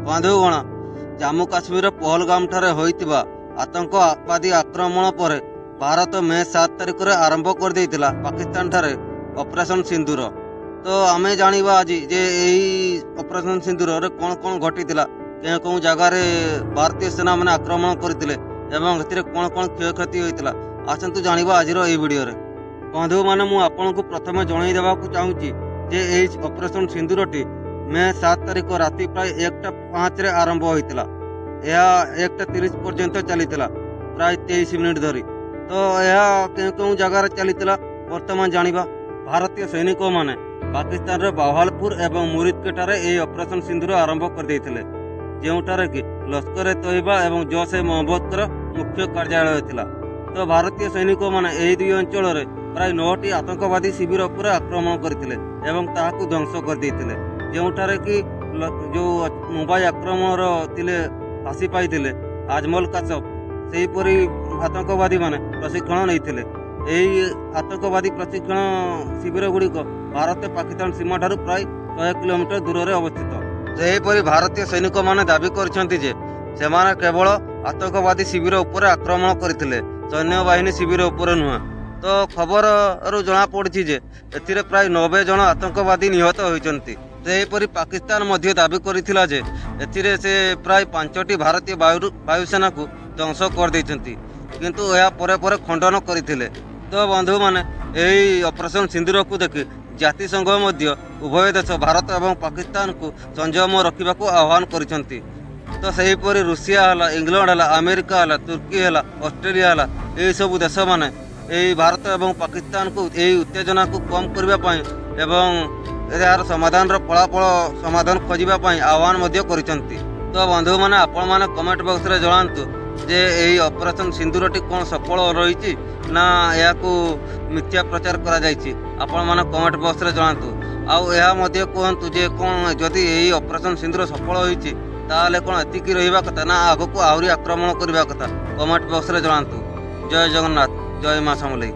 बंधुगण जम्मू काश्मीर पहलगाम ठारे होइतिबा आतंकवादी आक्रमण पर भारत मे 7 तारिख में आरंभ कर देइतिला पाकिस्तान ठारे ऑपरेशन सिंदूर। तो आम जानिबा आज जे एही ऑपरेशन सिंदूर रे कौन कौन घटितिला केउ जगार भारतीय सेना मैंने आक्रमण करथिले एवं एथिरे कौन कौन क्षयक्षति होइतिला आसंतु जानिबा आज वीडियो रे। बंधु माने मु आपनको प्रथमे जणाई देबाकू चाहूची जे एही ऑपरेशन सिंदूरटी मे 7 तारिख राति प्राय 1:05 रे आरंभ होइतिला। यह 1:30 पर्यंत चलीतिला प्राय 23 मिनिट धरी। तो यह केउ जगार चलीतिला वर्तमान जानिबा। भारतीय सैनिक माने पाकिस्तान रे बावहालपुर एवं मुरिदकेटारे एही ऑपरेशन सिंदूर आरंभ कर देइथिले जेउटारे कि लश्कर ए तोयबा एवं जैश ए मोहम्मद मुख्य कार्यालय थिला। तो भारतीय सैनिक माने एही दुई अंचल रे प्राय 9टी आतंकवादी शिविर उपर आक्रमण करथिले एवं ताहाकू ध्वंस कर देइथिले जेउटारे कि जो मुंबई आक्रमण थिले फांसी पाइथिले आजमल कासब सेहीपरि आतंकवादी माने प्रशिक्षण नैथिले। एही आतंकवादी प्रशिक्षण शिविर गुड़िक भारत पाकिस्तान सीमा ठारू प्राय 100 किलोमीटर दूर रे अवस्थित। सेहीपरि भारतीय सैनिक माने दाबी करछन्ति जे सेमाने केवल आतंकवादी शिविर उपर आक्रमण करथिले सैन्य बाहिनी शिविर उपर नुह। तो खबर जना पड़ी जे एथिरे प्राय 90 जन आतंकवादी निहत होइचन्ति। सेहीपरि पाकिस्तान मध्य दाबी करिथिला जे एथिरे से प्राय 5टी भारतीय वायुसेना को ध्वंस कर दैछन्ति किंतु यह परे परे खंडन करथिले। तो बंधु माने एही ऑपरेशन सिंदूर को देखि जाति संघ मध्य उभय देश भारत एवं पाकिस्तान को संयम रखा आह्वान करिसंती। तो सेहीपरि रूसिया हला इंग्लैंड हला अमेरिका हला तुर्की हला ऑस्ट्रेलिया हला एही सब देश माने एही भारत एवं पाकिस्तान को एही उत्तेजना को कम करबा पई एवं यार समाधान फलाफल समाधान खोजिबा पई आह्वान मध्य करिसंती। तो बंधु माने आपण माने कमेंट बॉक्स रे जणांतु जे एही ऑपरेशन सिंदूरटी कौन सफल रही ना या मिथ्या प्रचार करा जायछि आपण माने कमेंट बॉक्स रे जणांतु। आउ यह मध्य कहंतु जे कौन जदि एही ऑपरेशन सिंदूर सफल होइछि ताले कौन एतिकी रहिबा कथा ना आगको आहुरी आक्रमण करबा कथा कमेंट बॉक्स रे जणांतु। जय जगन्नाथ, जय मां समलेई।